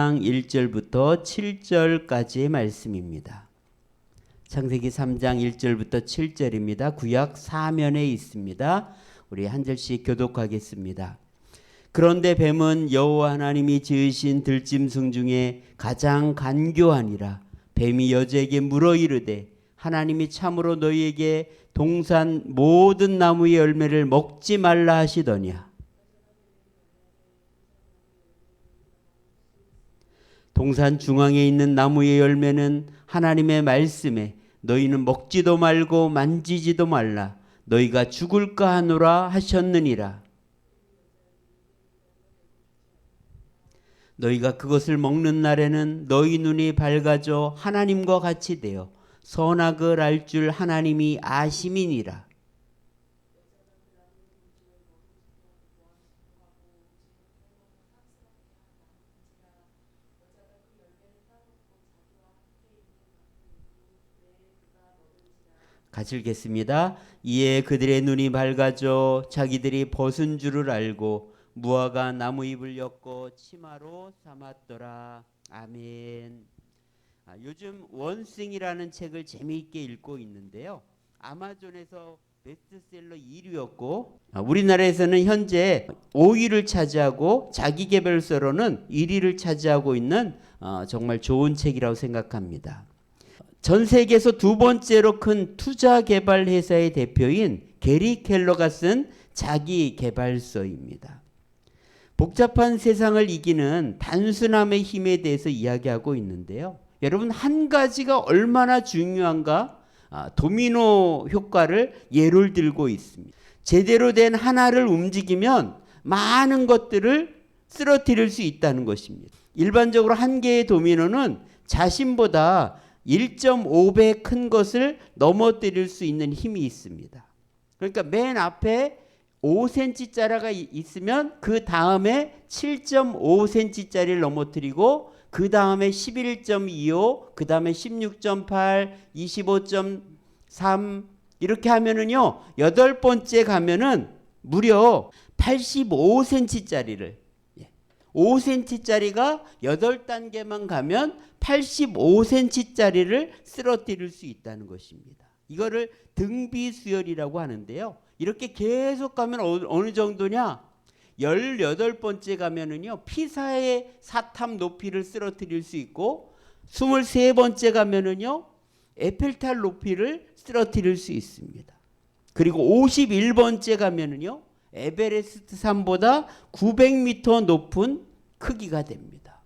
1절부터 7절까지의 말씀입니다. 창세기 3장 1절부터 7절입니다. 구약 사면에 있습니다. 우리 한 절씩 교독하겠습니다. 그런데 뱀은 여호와 하나님이 지으신 들짐승 중에 가장 간교하니라. 뱀이 여자에게 물어 이르되 하나님이 참으로 너희에게 동산 모든 나무의 열매를 먹지 말라 하시더냐. 동산 중앙에 있는 나무의 열매는 하나님의 말씀에 너희는 먹지도 말고 만지지도 말라. 너희가 죽을까 하노라 하셨느니라. 너희가 그것을 먹는 날에는 너희 눈이 밝아져 하나님과 같이 되어 선악을 알 줄 하나님이 아심이니라. 같이 읽겠습니다. 이에 그들의 눈이 밝아져 자기들이 벗은 줄을 알고 무화과 나무 잎을 엮고 치마로 삼았더라. 아멘. 요즘 원싱이라는 책을 재미있게 읽고 있는데요. 아마존에서 베스트셀러 1위였고 우리나라에서는 현재 5위를 차지하고 자기계발서로는 1위를 차지하고 있는 정말 좋은 책이라고 생각합니다. 전 세계에서 두 번째로 큰 투자 개발 회사의 대표인 게리 켈러가 쓴 자기 개발서입니다. 복잡한 세상을 이기는 단순함의 힘에 대해서 이야기하고 있는데요. 여러분, 한 가지가 얼마나 중요한가? 도미노 효과를 예를 들고 있습니다. 제대로 된 하나를 움직이면 많은 것들을 쓰러뜨릴 수 있다는 것입니다. 일반적으로 한 개의 도미노는 자신보다 1.5배 큰 것을 넘어뜨릴 수 있는 힘이 있습니다. 그러니까 맨 앞에 5cm짜리가 있으면 그 다음에 7.5cm짜리를 넘어뜨리고 그 다음에 11.25, 그 다음에 16.8, 25.3 이렇게 하면은요 8번째 가면은 무려 85cm짜리를 5cm짜리가 8단계만 가면 85cm짜리를 쓰러뜨릴 수 있다는 것입니다. 이거를 등비수열이라고 하는데요. 이렇게 계속 가면 어느 정도냐? 18번째 가면은요. 피사의 사탑 높이를 쓰러뜨릴 수 있고 23번째 가면은요. 에펠탑 높이를 쓰러뜨릴 수 있습니다. 그리고 51번째 가면은요. 에베레스트 산보다 900m 높은 크기가 됩니다.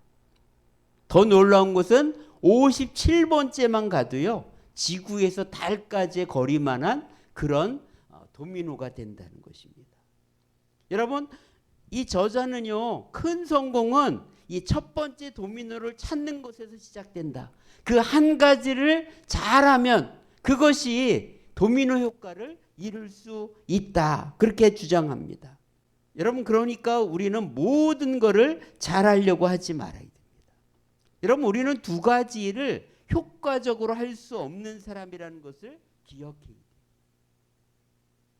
더 놀라운 것은 57번째만 가도요. 지구에서 달까지의 거리만한 그런 도미노가 된다는 것입니다. 여러분, 이 저자는요. 큰 성공은 이 첫 번째 도미노를 찾는 것에서 시작된다. 그 한 가지를 잘하면 그것이 도미노 효과를 이룰 수 있다. 그렇게 주장합니다. 여러분, 그러니까 우리는 모든 것을 잘하려고 하지 말아야 됩니다. 여러분, 우리는 두 가지를 효과적으로 할 수 없는 사람이라는 것을 기억해야 돼요.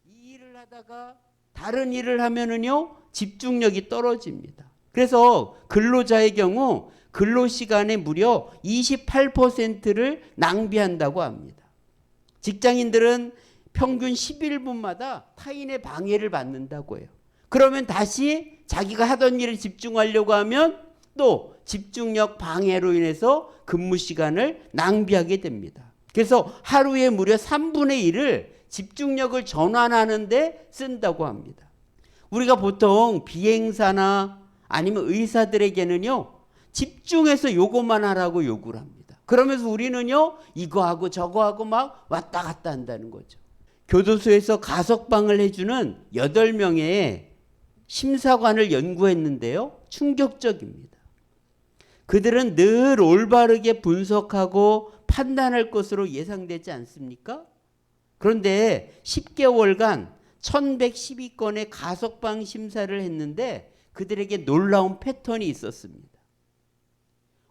이 일을 하다가 다른 일을 하면은요 집중력이 떨어집니다. 그래서 근로자의 경우 근로시간의 무려 28%를 낭비한다고 합니다. 직장인들은 평균 11분마다 타인의 방해를 받는다고 해요. 그러면 다시 자기가 하던 일에 집중하려고 하면 또 집중력 방해로 인해서 근무 시간을 낭비하게 됩니다. 그래서 하루에 무려 3분의 1을 집중력을 전환하는 데 쓴다고 합니다. 우리가 보통 비행사나 아니면 의사들에게는요. 집중해서 요것만 하라고 요구를 합니다. 그러면서 우리는요. 이거하고 저거하고 막 왔다 갔다 한다는 거죠. 교도소에서 가석방을 해주는 8명의 심사관을 연구했는데요. 충격적입니다. 그들은 늘 올바르게 분석하고 판단할 것으로 예상되지 않습니까? 그런데 10개월간 1112건의 가석방 심사를 했는데 그들에게 놀라운 패턴이 있었습니다.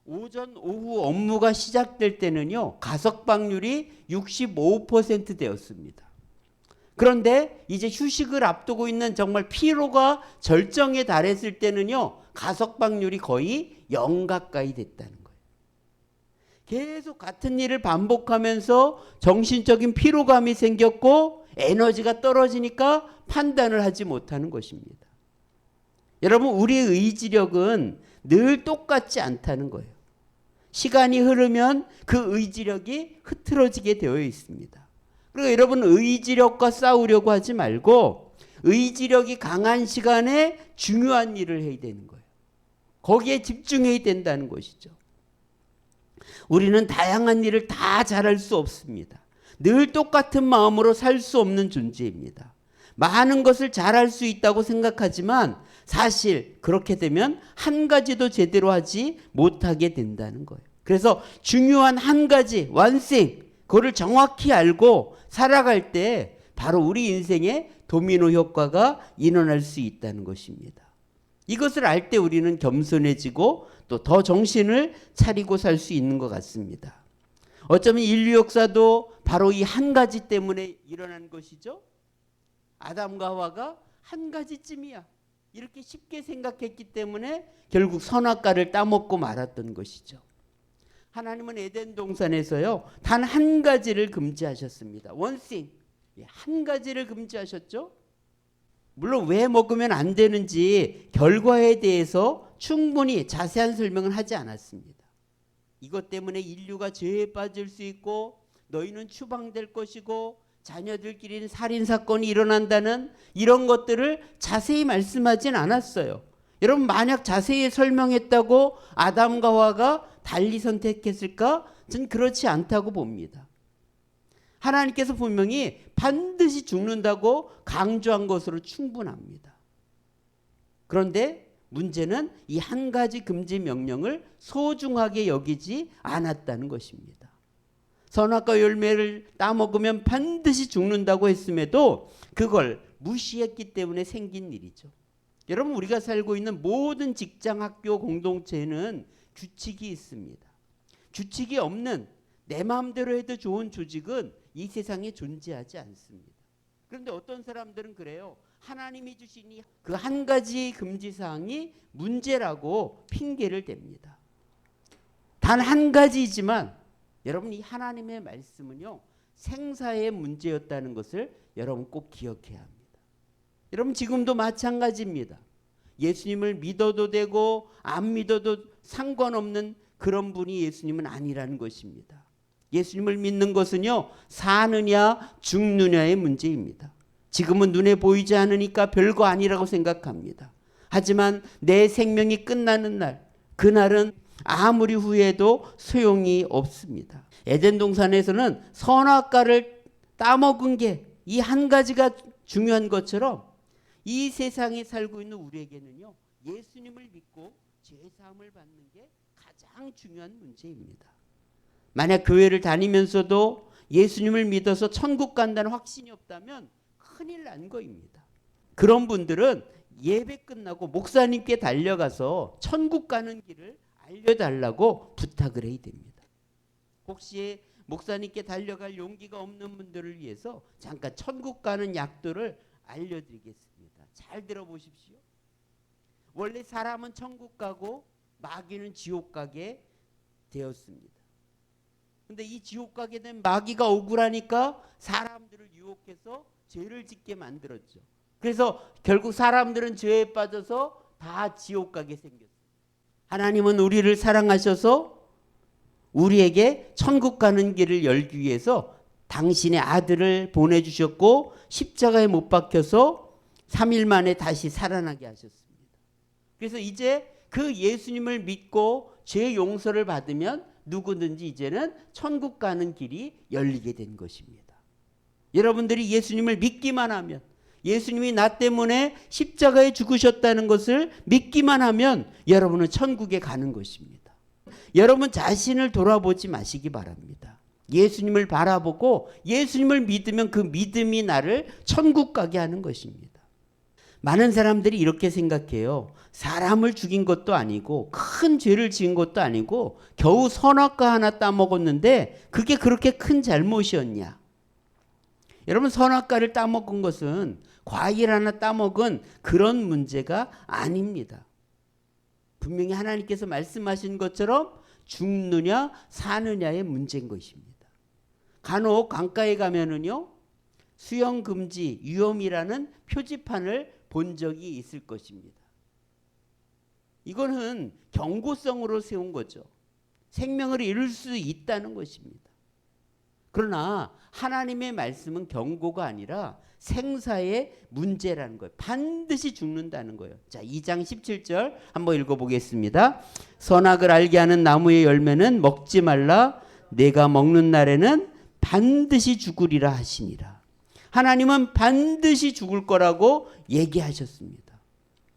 오전, 오후 업무가 시작될 때는요. 가석방률이 65% 되었습니다. 그런데 이제 휴식을 앞두고 있는 정말 피로가 절정에 달했을 때는요, 가석방률이 거의 0 가까이 됐다는 거예요. 계속 같은 일을 반복하면서 정신적인 피로감이 생겼고 에너지가 떨어지니까 판단을 하지 못하는 것입니다. 여러분, 우리의 의지력은 늘 똑같지 않다는 거예요. 시간이 흐르면 그 의지력이 흐트러지게 되어 있습니다. 그러니까 여러분, 의지력과 싸우려고 하지 말고 의지력이 강한 시간에 중요한 일을 해야 되는 거예요. 거기에 집중해야 된다는 것이죠. 우리는 다양한 일을 다 잘할 수 없습니다. 늘 똑같은 마음으로 살 수 없는 존재입니다. 많은 것을 잘할 수 있다고 생각하지만 사실 그렇게 되면 한 가지도 제대로 하지 못하게 된다는 거예요. 그래서 중요한 한 가지, one 그거를 정확히 알고 살아갈 때 바로 우리 인생에 도미노 효과가 일어날 수 있다는 것입니다. 이것을 알 때 우리는 겸손해지고 또 더 정신을 차리고 살 수 있는 것 같습니다. 어쩌면 인류 역사도 바로 이 한 가지 때문에 일어난 것이죠. 아담과 하와가 한 가지쯤이야, 이렇게 쉽게 생각했기 때문에 결국 선악과를 따먹고 말았던 것이죠. 하나님은 에덴 동산에서요, 단 한 가지를 금지하셨습니다. one thing, 한 가지를 금지하셨죠. 물론 왜 먹으면 안 되는지 결과에 대해서 충분히 자세한 설명은 하지 않았습니다. 이것 때문에 인류가 죄에 빠질 수 있고 너희는 추방될 것이고 자녀들끼리는 살인사건이 일어난다는 이런 것들을 자세히 말씀하진 않았어요. 여러분, 만약 자세히 설명했다고 아담과 하와가 달리 선택했을까? 전 그렇지 않다고 봅니다. 하나님께서 분명히 반드시 죽는다고 강조한 것으로 충분합니다. 그런데 문제는 이 한 가지 금지 명령을 소중하게 여기지 않았다는 것입니다. 선악과 열매를 따먹으면 반드시 죽는다고 했음에도 그걸 무시했기 때문에 생긴 일이죠. 여러분, 우리가 살고 있는 모든 직장, 학교, 공동체에는 규칙이 있습니다. 규칙이 없는 내 마음대로 해도 좋은 조직은 이 세상에 존재하지 않습니다. 그런데 어떤 사람들은 그래요. 하나님이 주신 이 그 한 가지 금지사항이 문제라고 핑계를 댑니다. 단 한 가지이지만 여러분, 이 하나님의 말씀은요, 생사의 문제였다는 것을 여러분 꼭 기억해야 합니다. 여러분, 지금도 마찬가지입니다. 예수님을 믿어도 되고 안 믿어도 상관없는 그런 분이 예수님은 아니라는 것입니다. 예수님을 믿는 것은요, 사느냐 죽느냐의 문제입니다. 지금은 눈에 보이지 않으니까 별거 아니라고 생각합니다. 하지만 내 생명이 끝나는 날, 그날은 아무리 후회해도 소용이 없습니다. 에덴 동산에서는 선악과를 따먹은 게 이 한 가지가 중요한 것처럼 이 세상에 살고 있는 우리에게는요, 예수님을 믿고 죄사함을 받는 게 가장 중요한 문제입니다. 만약 교회를 다니면서도 예수님을 믿어서 천국 간다는 확신이 없다면 큰일 난 거입니다. 그런 분들은 예배 끝나고 목사님께 달려가서 천국 가는 길을 알려달라고 부탁을 해야 됩니다. 혹시 목사님께 달려갈 용기가 없는 분들을 위해서 잠깐 천국 가는 약도를 알려드리겠습니다. 잘 들어보십시오. 원래 사람은 천국 가고 마귀는 지옥 가게 되었습니다. 근데 이 지옥 가게 된 마귀가 억울하니까 사람들을 유혹해서 죄를 짓게 만들었죠. 그래서 결국 사람들은 죄에 빠져서 다 지옥 가게 생겼어요. 하나님은 우리를 사랑하셔서 우리에게 천국 가는 길을 열기 위해서 당신의 아들을 보내주셨고 십자가에 못 박혀서 3일 만에 다시 살아나게 하셨습니다. 그래서 이제 그 예수님을 믿고 죄 용서를 받으면 누구든지 이제는 천국 가는 길이 열리게 된 것입니다. 여러분들이 예수님을 믿기만 하면, 예수님이 나 때문에 십자가에 죽으셨다는 것을 믿기만 하면 여러분은 천국에 가는 것입니다. 여러분 자신을 돌아보지 마시기 바랍니다. 예수님을 바라보고 예수님을 믿으면 그 믿음이 나를 천국 가게 하는 것입니다. 많은 사람들이 이렇게 생각해요. 사람을 죽인 것도 아니고 큰 죄를 지은 것도 아니고 겨우 선악과 하나 따먹었는데 그게 그렇게 큰 잘못이었냐. 여러분, 선악과를 따먹은 것은 과일 하나 따먹은 그런 문제가 아닙니다. 분명히 하나님께서 말씀하신 것처럼 죽느냐 사느냐의 문제인 것입니다. 간혹 강가에 가면은요, 수영 금지 위험이라는 표지판을 본 적이 있을 것입니다. 이거는 경고성으로 세운 거죠. 생명을 잃을 수 있다는 것입니다. 그러나 하나님의 말씀은 경고가 아니라 생사의 문제라는 거예요. 반드시 죽는다는 거예요. 자, 2장 17절 한번 읽어보겠습니다. 선악을 알게 하는 나무의 열매는 먹지 말라. 내가 먹는 날에는 반드시 죽으리라 하시니라. 하나님은 반드시 죽을 거라고 얘기하셨습니다.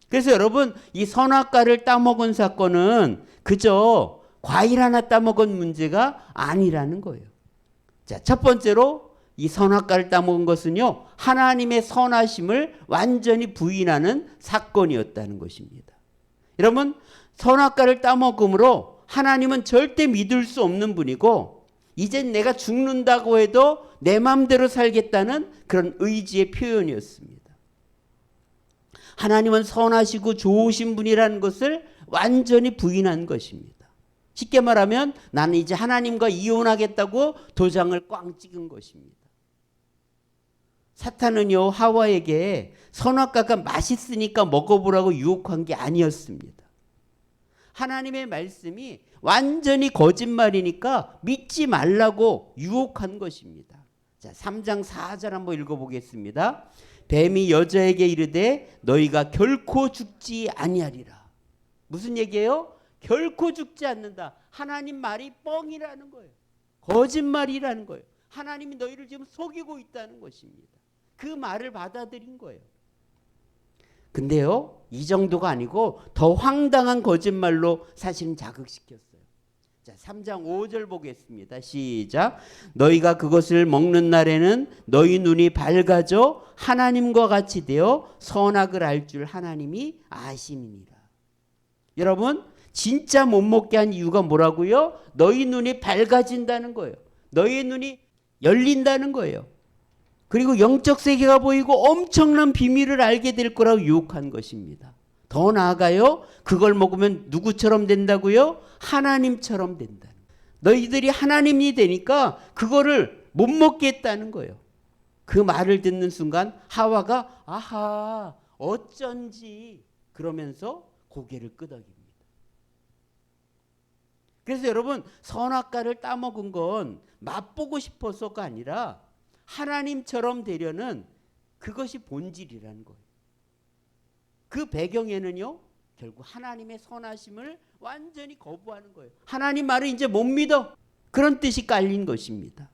그래서 여러분, 이 선악과를 따먹은 사건은 그저 과일 하나 따먹은 문제가 아니라는 거예요. 자, 첫 번째로 이 선악과를 따먹은 것은요, 하나님의 선하심을 완전히 부인하는 사건이었다는 것입니다. 여러분, 선악과를 따먹음으로 하나님은 절대 믿을 수 없는 분이고, 이젠 내가 죽는다고 해도 내 마음대로 살겠다는 그런 의지의 표현이었습니다. 하나님은 선하시고 좋으신 분이라는 것을 완전히 부인한 것입니다. 쉽게 말하면 나는 이제 하나님과 이혼하겠다고 도장을 꽝 찍은 것입니다. 사탄은요, 하와에게 선악과가 맛있으니까 먹어보라고 유혹한 게 아니었습니다. 하나님의 말씀이 완전히 거짓말이니까 믿지 말라고 유혹한 것입니다. 자, 3장 4절 한번 읽어보겠습니다. 뱀이 여자에게 이르되 너희가 결코 죽지 아니하리라. 무슨 얘기예요? 결코 죽지 않는다. 하나님 말이 뻥이라는 거예요. 거짓말이라는 거예요. 하나님이 너희를 지금 속이고 있다는 것입니다. 그 말을 받아들인 거예요. 근데요, 이 정도가 아니고 더 황당한 거짓말로 사실은 자극시켰어요. 자, 3장 5절 보겠습니다. 시작. 너희가 그것을 먹는 날에는 너희 눈이 밝아져 하나님과 같이 되어 선악을 알 줄 하나님이 아심이니라. 여러분, 진짜 못 먹게 한 이유가 뭐라고요? 너희 눈이 밝아진다는 거예요. 너희 눈이 열린다는 거예요. 그리고 영적 세계가 보이고 엄청난 비밀을 알게 될 거라고 유혹한 것입니다. 더 나아가요, 그걸 먹으면 누구처럼 된다고요? 하나님처럼 된다. 너희들이 하나님이 되니까 그거를 못 먹게 했다는 거예요. 그 말을 듣는 순간 하와가 아하, 어쩐지 그러면서 고개를 끄덕입니다. 그래서 여러분, 선악과를 따먹은 건 맛보고 싶어서가 아니라 하나님처럼 되려는 그것이 본질이라는 거예요. 그 배경에는요, 결국 하나님의 선하심을 완전히 거부하는 거예요. 하나님 말을 이제 못 믿어. 그런 뜻이 깔린 것입니다.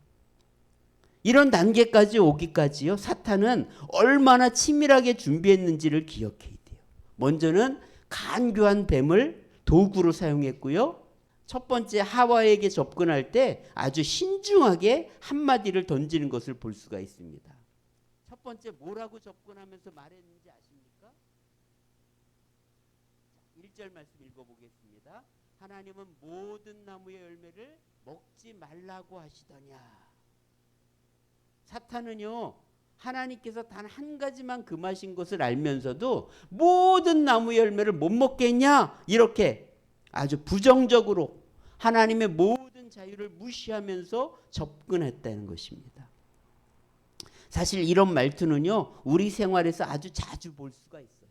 이런 단계까지 오기까지요, 사탄은 얼마나 치밀하게 준비했는지를 기억해야 돼요. 먼저는 간교한 뱀을 도구로 사용했고요. 첫 번째 하와에게 접근할 때 아주 신중하게 한마디를 던지는 것을 볼 수가 있습니다. 첫 번째 뭐라고 접근하면서 말했는지 아십니까? 1절 말씀 읽어보겠습니다. 하나님은 모든 나무의 열매를 먹지 말라고 하시더냐. 사탄은요, 하나님께서 단 한 가지만 금하신 것을 알면서도 모든 나무의 열매를 못 먹겠냐, 이렇게 아주 부정적으로 하나님의 모든 자유를 무시하면서 접근했다는 것입니다. 사실 이런 말투는요, 우리 생활에서 아주 자주 볼 수가 있어요.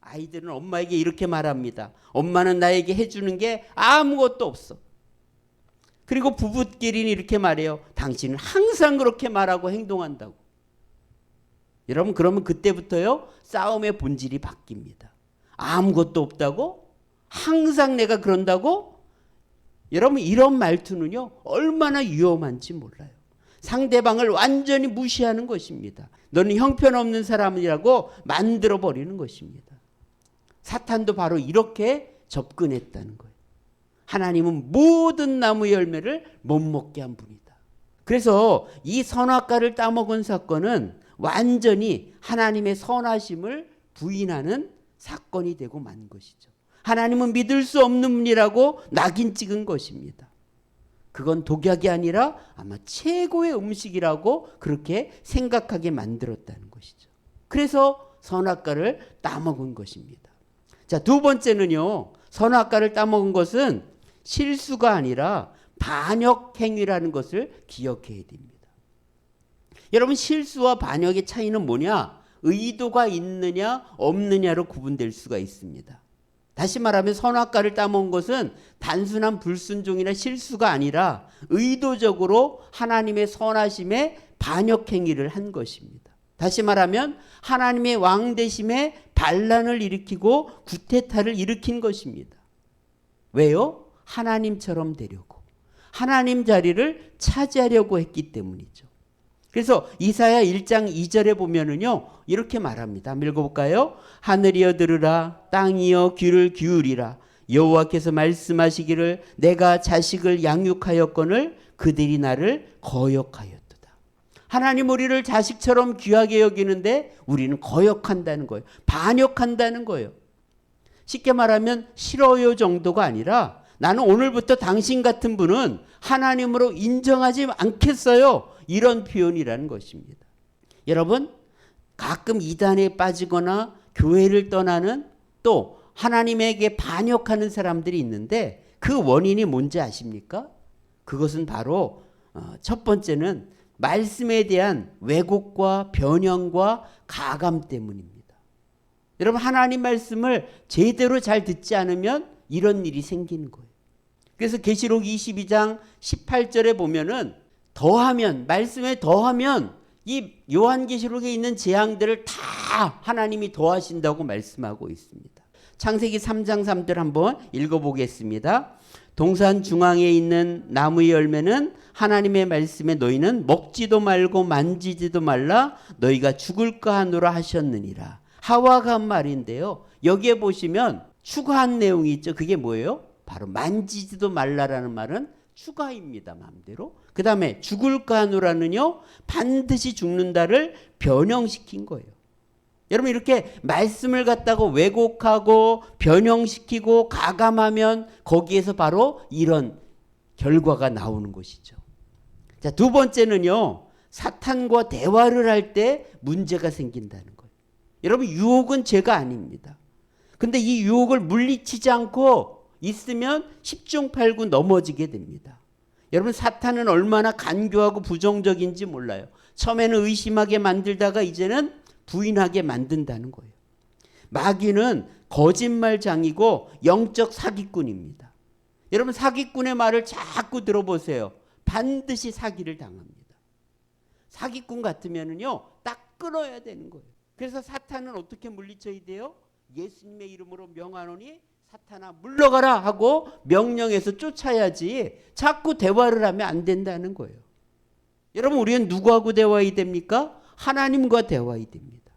아이들은 엄마에게 이렇게 말합니다. 엄마는 나에게 해주는 게 아무것도 없어. 그리고 부부끼리는 이렇게 말해요. 당신은 항상 그렇게 말하고 행동한다고. 여러분, 그러면 그때부터요, 싸움의 본질이 바뀝니다. 아무것도 없다고? 항상 내가 그런다고? 여러분, 이런 말투는요, 얼마나 위험한지 몰라요. 상대방을 완전히 무시하는 것입니다. 너는 형편없는 사람이라고 만들어버리는 것입니다. 사탄도 바로 이렇게 접근했다는 거예요. 하나님은 모든 나무 열매를 못 먹게 한 분이다. 그래서 이 선악과를 따먹은 사건은 완전히 하나님의 선하심을 부인하는 사건이 되고 만 것이죠. 하나님은 믿을 수 없는 분이라고 낙인 찍은 것입니다. 그건 독약이 아니라 아마 최고의 음식이라고 그렇게 생각하게 만들었다는 것이죠. 그래서 선악과를 따먹은 것입니다. 자, 두 번째는요. 선악과를 따먹은 것은 실수가 아니라 반역 행위라는 것을 기억해야 됩니다. 여러분, 실수와 반역의 차이는 뭐냐? 의도가 있느냐 없느냐로 구분될 수가 있습니다. 다시 말하면 선악과를 따먹은 것은 단순한 불순종이나 실수가 아니라 의도적으로 하나님의 선하심에 반역 행위를 한 것입니다. 다시 말하면 하나님의 왕되심에 반란을 일으키고 구테타를 일으킨 것입니다. 왜요? 하나님처럼 되려고, 하나님 자리를 차지하려고 했기 때문이죠. 그래서 이사야 1장 2절에 보면은요, 이렇게 말합니다. 한번 읽어볼까요? 하늘이여 들으라, 땅이여 귀를 기울이라. 여호와께서 말씀하시기를 내가 자식을 양육하였거늘 그들이 나를 거역하였도다. 하나님 우리를 자식처럼 귀하게 여기는데 우리는 거역한다는 거예요. 반역한다는 거예요. 쉽게 말하면 싫어요 정도가 아니라 나는 오늘부터 당신 같은 분은 하나님으로 인정하지 않겠어요. 이런 표현이라는 것입니다. 여러분, 가끔 이단에 빠지거나 교회를 떠나는 또 하나님에게 반역하는 사람들이 있는데 그 원인이 뭔지 아십니까? 그것은 바로 첫 번째는 말씀에 대한 왜곡과 변형과 가감 때문입니다. 여러분, 하나님 말씀을 제대로 잘 듣지 않으면 이런 일이 생기는 거예요. 그래서 계시록 22장 18절에 보면은 더하면, 말씀에 더하면 이 요한계시록에 있는 재앙들을 다 하나님이 더하신다고 말씀하고 있습니다. 창세기 3장 3절 한번 읽어보겠습니다. 동산 중앙에 있는 나무의 열매는 하나님의 말씀에 너희는 먹지도 말고 만지지도 말라 너희가 죽을까 하노라 하셨느니라. 하와가 한 말인데요. 여기에 보시면 추가한 내용이 있죠. 그게 뭐예요? 바로 만지지도 말라라는 말은 추가입니다. 마음대로. 그 다음에 죽을까 하노라는요, 반드시 죽는다를 변형시킨 거예요. 여러분, 이렇게 말씀을 갖다가 왜곡하고 변형시키고 가감하면 거기에서 바로 이런 결과가 나오는 것이죠. 자, 두 번째는요, 사탄과 대화를 할 때 문제가 생긴다는 거예요. 여러분, 유혹은 죄가 아닙니다. 근데 이 유혹을 물리치지 않고 있으면 10중 8구 넘어지게 됩니다. 여러분, 사탄은 얼마나 간교하고 부정적인지 몰라요. 처음에는 의심하게 만들다가 이제는 부인하게 만든다는 거예요. 마귀는 거짓말장이고 영적 사기꾼입니다. 여러분, 사기꾼의 말을 자꾸 들어보세요. 반드시 사기를 당합니다. 사기꾼 같으면은요, 딱 끊어야 되는 거예요. 그래서 사탄은 어떻게 물리쳐야 돼요? 예수님의 이름으로 명하노니 사탄아 물러가라 하고 명령해서 쫓아야지 자꾸 대화를 하면 안 된다는 거예요. 여러분, 우리는 누구하고 대화해야 됩니까? 하나님과 대화해야 됩니다.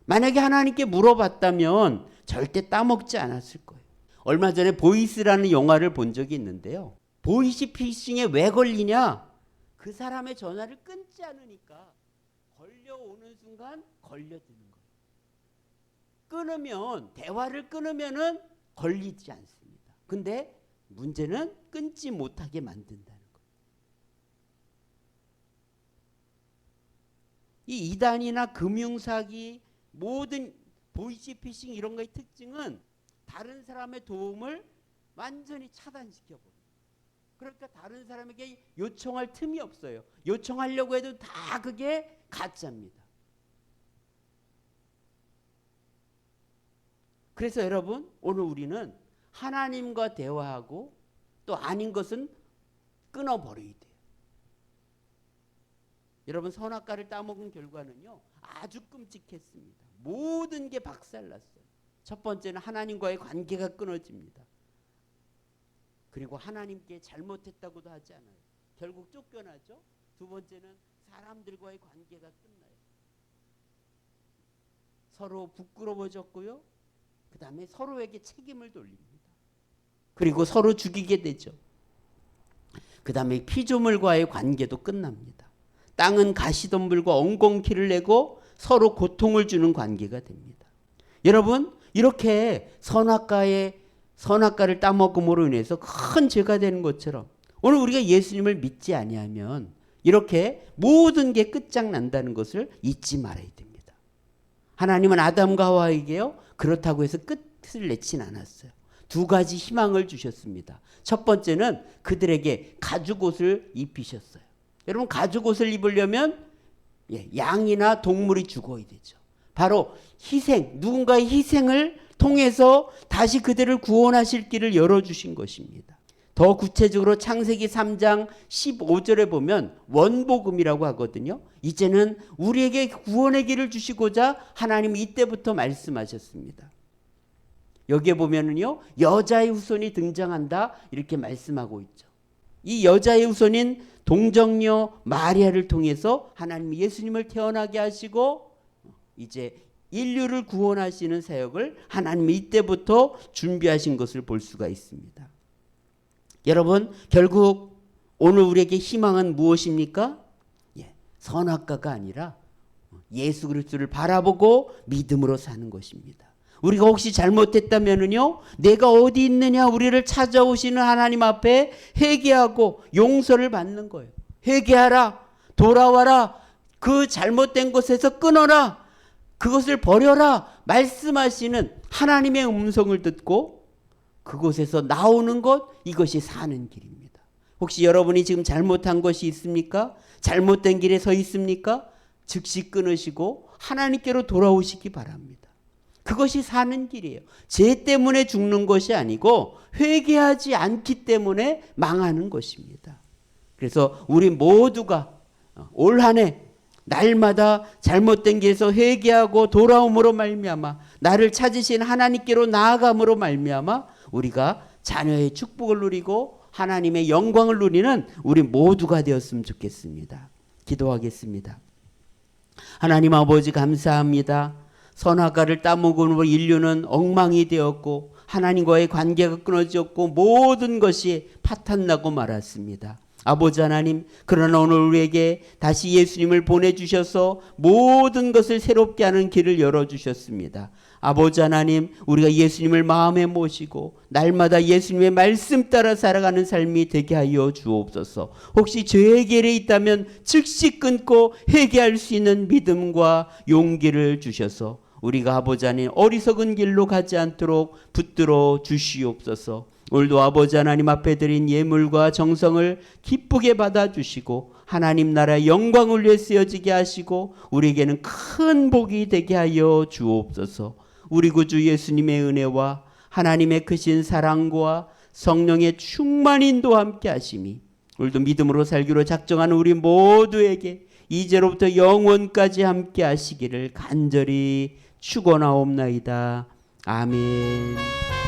만약에 하나님께 물어봤다면 절대 따먹지 않았을 거예요. 얼마 전에 보이스라는 영화를 본 적이 있는데요. 보이스피싱에 왜 걸리냐? 그 사람의 전화를 끊지 않으니까 걸려오는 순간 걸려드는 거예요. 끊으면, 대화를 끊으면은 걸리지 않습니다. 근데 문제는 끊지 못하게 만든다는 거예요. 이 이단이나 금융사기, 모든 보이스피싱 이런 거의 특징은 다른 사람의 도움을 완전히 차단시켜버려요. 그러니까 다른 사람에게 요청할 틈이 없어요. 요청하려고 해도 다 그게 가짜입니다. 그래서 여러분, 오늘 우리는 하나님과 대화하고 또 아닌 것은 끊어버려야 돼요. 여러분, 선악과를 따먹은 결과는요, 아주 끔찍했습니다. 모든 게 박살났어요. 첫 번째는 하나님과의 관계가 끊어집니다. 그리고 하나님께 잘못했다고도 하지 않아요. 결국 쫓겨나죠. 두 번째는 사람들과의 관계가 끝나요. 서로 부끄러워졌고요. 그 다음에 서로에게 책임을 돌립니다. 그리고 서로 죽이게 되죠. 그 다음에 피조물과의 관계도 끝납니다. 땅은 가시덤불과 엉겅퀴를 내고 서로 고통을 주는 관계가 됩니다. 여러분, 이렇게 선악과를 따먹음으로 인해서 큰 죄가 되는 것처럼 오늘 우리가 예수님을 믿지 아니하면 이렇게 모든 게 끝장난다는 것을 잊지 말아야 됩니다. 하나님은 아담과 하와에게요, 그렇다고 해서 끝을 내진 않았어요. 두 가지 희망을 주셨습니다. 첫 번째는 그들에게 가죽옷을 입히셨어요. 여러분, 가죽옷을 입으려면 양이나 동물이 죽어야 되죠. 바로 희생, 누군가의 희생을 통해서 다시 그들을 구원하실 길을 열어주신 것입니다. 더 구체적으로 창세기 3장 15절에 보면 원복음이라고 하거든요. 이제는 우리에게 구원의 길을 주시고자 하나님이 이때부터 말씀하셨습니다. 여기에 보면은요, 여자의 후손이 등장한다 이렇게 말씀하고 있죠. 이 여자의 후손인 동정녀 마리아를 통해서 하나님이 예수님을 태어나게 하시고 이제 인류를 구원하시는 사역을 하나님이 이때부터 준비하신 것을 볼 수가 있습니다. 여러분, 결국 오늘 우리에게 희망은 무엇입니까? 선악과가 아니라 예수 그리스도를 바라보고 믿음으로 사는 것입니다. 우리가 혹시 잘못했다면은요, 내가 어디 있느냐 우리를 찾아오시는 하나님 앞에 회개하고 용서를 받는 거예요. 회개하라, 돌아와라, 그 잘못된 곳에서 끊어라, 그것을 버려라 말씀하시는 하나님의 음성을 듣고 그곳에서 나오는 것, 이것이 사는 길입니다. 혹시 여러분이 지금 잘못한 것이 있습니까? 잘못된 길에 서 있습니까? 즉시 끊으시고 하나님께로 돌아오시기 바랍니다. 그것이 사는 길이에요. 죄 때문에 죽는 것이 아니고 회개하지 않기 때문에 망하는 것입니다. 그래서 우리 모두가 올 한 해 날마다 잘못된 길에서 회개하고 돌아옴으로 말미암아 나를 찾으신 하나님께로 나아감으로 말미암아 우리가 자녀의 축복을 누리고 하나님의 영광을 누리는 우리 모두가 되었으면 좋겠습니다. 기도하겠습니다. 하나님 아버지, 감사합니다. 선악과를 따먹음으로 인류는 엉망이 되었고 하나님과의 관계가 끊어졌고 모든 것이 파탄나고 말았습니다. 아버지 하나님, 그러나 오늘 우리에게 다시 예수님을 보내주셔서 모든 것을 새롭게 하는 길을 열어주셨습니다. 아버지 하나님, 우리가 예수님을 마음에 모시고 날마다 예수님의 말씀 따라 살아가는 삶이 되게 하여 주옵소서. 혹시 죄의 길에 있다면 즉시 끊고 회개할 수 있는 믿음과 용기를 주셔서 우리가 아버지 하나님 어리석은 길로 가지 않도록 붙들어 주시옵소서. 오늘도 아버지 하나님 앞에 드린 예물과 정성을 기쁘게 받아주시고 하나님 나라의 영광을 위해 쓰여지게 하시고 우리에게는 큰 복이 되게 하여 주옵소서. 우리 구주 예수님의 은혜와 하나님의 크신 사랑과 성령의 충만 인도와 함께 하심이 오늘도 믿음으로 살기로 작정하는 우리 모두에게 이제로부터 영원까지 함께 하시기를 간절히 축원하옵나이다. 아멘.